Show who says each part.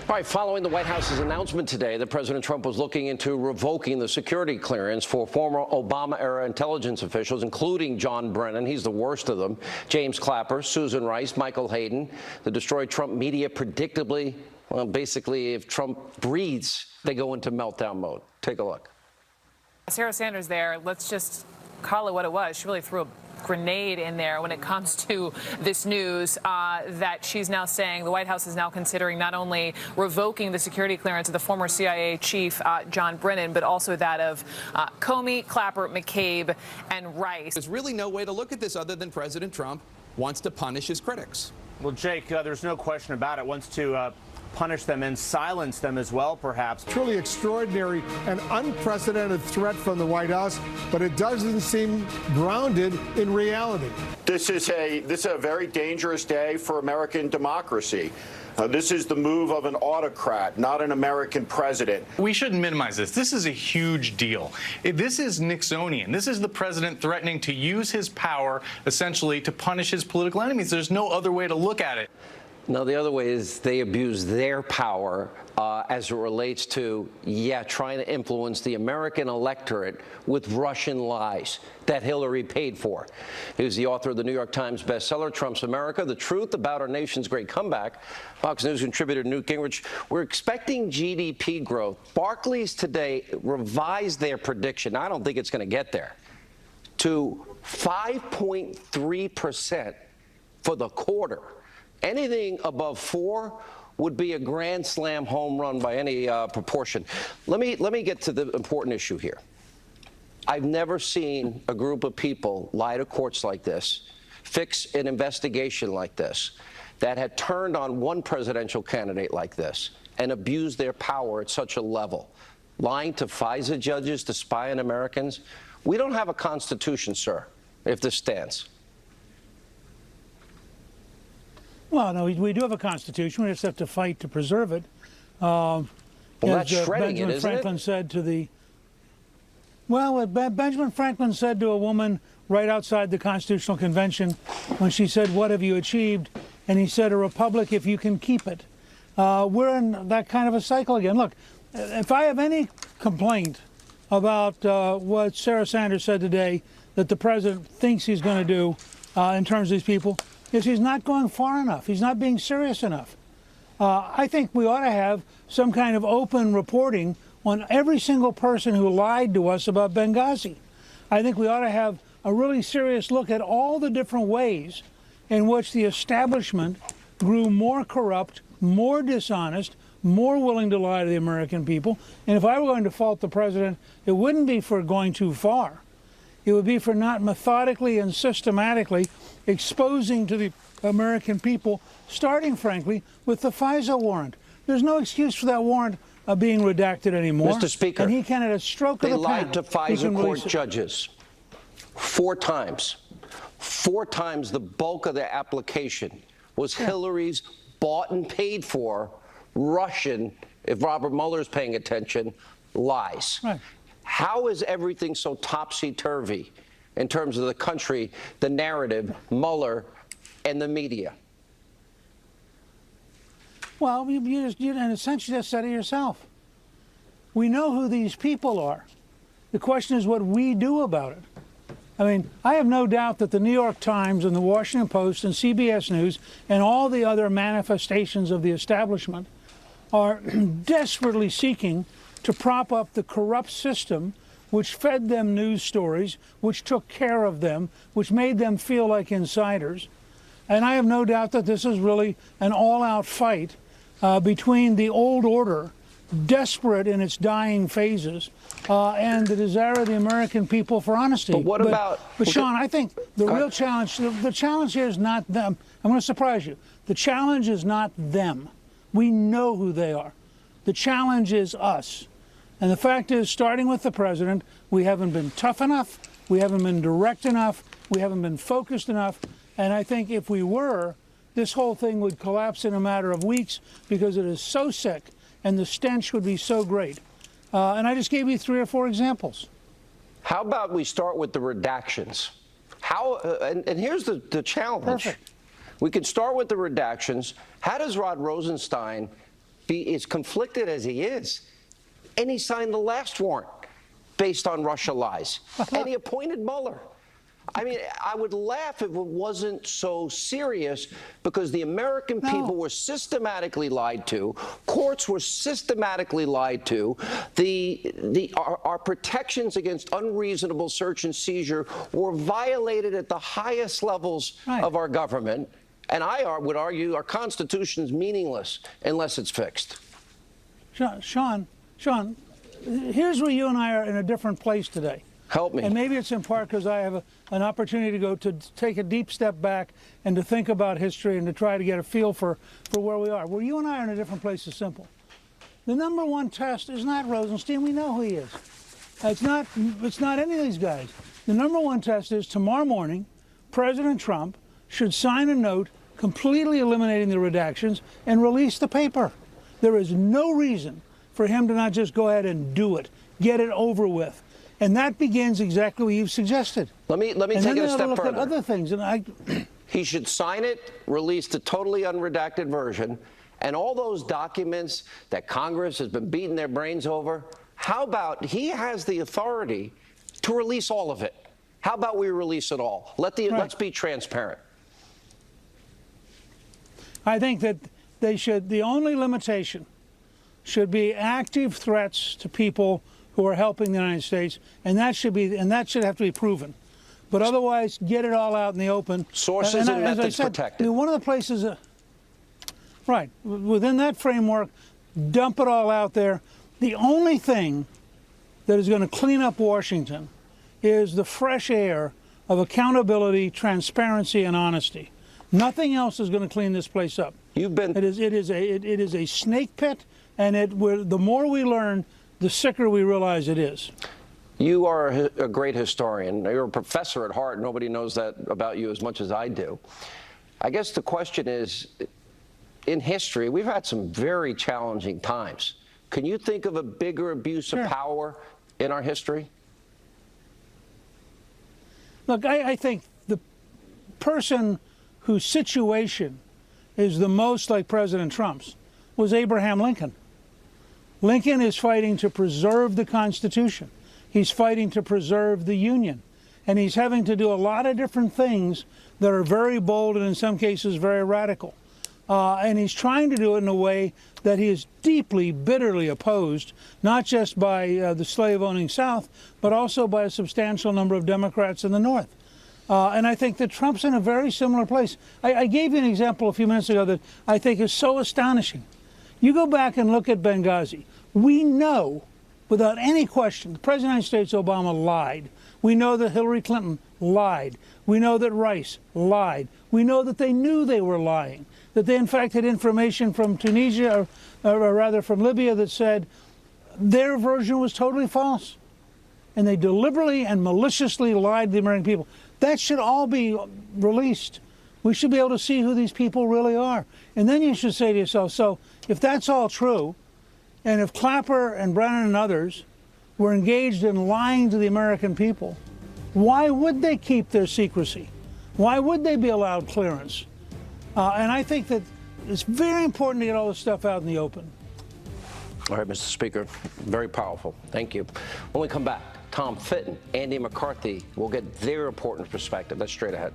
Speaker 1: All right, following the White House's announcement today that President Trump was looking into revoking the security clearance for former Obama-era intelligence officials, including John Brennan, he's the worst of them, James Clapper, Susan Rice, Michael Hayden, the destroyed Trump media predictably, well, basically, if Trump breathes, they go into meltdown mode. Take a look.
Speaker 2: Sarah Sanders there, let's just call it what it was. She really threw a grenade in there when it comes to this news that she's now saying the White House is now considering not only revoking the security clearance of the former CIA chief John Brennan, but also that of Comey, Clapper, McCabe, and Rice.
Speaker 3: There's really no way to look at this other than President Trump wants to punish his critics.
Speaker 4: Well, Jake, there's no question about it. Wants to punish them and silence them as well, perhaps.
Speaker 5: Truly extraordinary and unprecedented threat from the White House, but it doesn't seem grounded in reality.
Speaker 6: This is a very dangerous day for American democracy. This is the move of an autocrat, not an American president.
Speaker 7: We shouldn't minimize this. This is a huge deal. This is Nixonian. This is the president threatening to use his power, essentially, to punish his political enemies. There's no other way to look at it.
Speaker 1: No, the other way is they abuse their power as it relates to, trying to influence the American electorate with Russian lies that Hillary paid for. He was the author of the New York Times bestseller, Trump's America, The Truth About Our Nation's Great Comeback. Fox News contributor Newt Gingrich, we're expecting GDP growth. Barclays today revised their prediction. I don't think it's going to get there, to 5.3% for the quarter. Anything above 4 would be a grand slam home run by any proportion. Let me get to the important issue here. I've never seen a group of people lie to courts like this, fix an investigation like this, that had turned on one presidential candidate like this and abused their power at such a level, lying to FISA judges to spy on Americans. We don't have a constitution, sir, if this stands.
Speaker 8: Well, no, we do have a constitution. We just have to fight to preserve it.
Speaker 1: Well, that's shredding
Speaker 8: Benjamin
Speaker 1: it, isn't
Speaker 8: Franklin
Speaker 1: it?
Speaker 8: said to the. Well, what Benjamin Franklin said to a woman right outside the Constitutional Convention when she said, "What have you achieved?" And he said, "A republic if you can keep it." We're in that kind of a cycle again. Look, if I have any complaint about what Sarah Sanders said today, that the president thinks he's going to do in terms of these people, is he's not going far enough. He's not being serious enough. I think we ought to have some kind of open reporting on every single person who lied to us about Benghazi. I think we ought to have a really serious look at all the different ways in which the establishment grew more corrupt, more dishonest, more willing to lie to the American people. And if I were going to fault the president, it wouldn't be for going too far. It would be for not methodically and systematically exposing to the American people, starting, frankly, with the FISA warrant. There's no excuse for that warrant being redacted anymore.
Speaker 1: Mr. Speaker,
Speaker 8: and he can, at a stroke of the pen,
Speaker 1: they lied to FISA court judges 4 times. 4 times the bulk of the application was Hillary's bought and paid for Russian, if Robert Mueller's paying attention, lies.
Speaker 8: Right.
Speaker 1: How is everything so topsy-turvy in terms of the country, the narrative, Mueller, and the media?
Speaker 8: Well, you in a sense, you just said it yourself. We know who these people are. The question is what we do about it. I mean, I have no doubt that the New York Times and the Washington Post and CBS News and all the other manifestations of the establishment are desperately seeking to prop up the corrupt system which fed them news stories, which took care of them, which made them feel like insiders. And I have no doubt that this is really an all-out fight between the old order, desperate in its dying phases, and the desire of the American people for honesty.
Speaker 1: But
Speaker 8: Sean, I think the real challenge, the challenge here is not them. I'm going to surprise you. The challenge is not them. We know who they are. The challenge is us. And the fact is, starting with the president, we haven't been tough enough, we haven't been direct enough, we haven't been focused enough. And I think if we were, this whole thing would collapse in a matter of weeks because it is so sick and the stench would be so great. And I just gave you 3 or 4 examples.
Speaker 1: How about we start with the redactions? And here's the challenge.
Speaker 8: Perfect.
Speaker 1: We can start with the redactions. How does Rod Rosenstein as conflicted as he is, and he signed the last warrant based on Russia lies, and he appointed Mueller. I mean, I would laugh if it wasn't so serious, because the American people were systematically lied to. Courts were systematically lied to. Our protections against unreasonable search and seizure were violated at the highest levels of our government. And I would argue our Constitution is meaningless unless it's fixed.
Speaker 8: Sean, here's where you and I are in a different place today.
Speaker 1: Help me.
Speaker 8: And maybe it's in part because I have an opportunity to take a deep step back and to think about history and to try to get a feel for where we are. Where you and I are in a different place is simple. The number one test is not Rosenstein. We know who he is. It's not any of these guys. The number one test is tomorrow morning, President Trump should sign a note completely eliminating the redactions and release the paper. There is no reason for him to not just go ahead and do it, get it over with. And that begins exactly what you've suggested.
Speaker 1: Let me take it a step further.
Speaker 8: At other things,
Speaker 1: he should sign it, release the totally unredacted version, and all those documents that Congress has been beating their brains over. How about he has the authority to release all of it? How about we release it all? Let's be transparent.
Speaker 8: I think that the only limitation should be active threats to people who are helping the United States, and that should have to be proven. But otherwise, get it all out in the open.
Speaker 1: Sources and methods protected.
Speaker 8: One of the places, right, within that framework, dump it all out there. The only thing that is going to clean up Washington is the fresh air of accountability, transparency, and honesty. Nothing else is going to clean this place up. It is a snake pit, and the more we learn, the sicker we realize it is.
Speaker 1: You are a great historian. You're a professor at heart. Nobody knows that about you as much as I do. I guess the question is, in history, we've had some very challenging times. Can you think of a bigger abuse of power in our history?
Speaker 8: Look, I think the person whose situation is the most like President Trump's was Abraham Lincoln. Lincoln is fighting to preserve the Constitution. He's fighting to preserve the Union. And he's having to do a lot of different things that are very bold and in some cases very radical. And he's trying to do it in a way that he is deeply, bitterly opposed, not just by the slave-owning South, but also by a substantial number of Democrats in the North. And I think that Trump's in a very similar place. I gave you an example a few minutes ago that I think is so astonishing. You go back and look at Benghazi. We know, without any question, the President of the United States, Obama, lied. We know that Hillary Clinton lied. We know that Rice lied. We know that they knew they were lying, that they, in fact, had information from Tunisia, or rather from Libya, that said their version was totally false. And they deliberately and maliciously lied to the American people. That should all be released. We should be able to see who these people really are. And then you should say to yourself, so if that's all true, and if Clapper and Brennan and others were engaged in lying to the American people, why would they keep their secrecy? Why would they be allowed clearance? And I think that it's very important to get all this stuff out in the open.
Speaker 1: All right, Mr. Speaker, very powerful. Thank you. When we come back, Tom Fitton, Andy McCarthy will get their important perspective. That's straight ahead.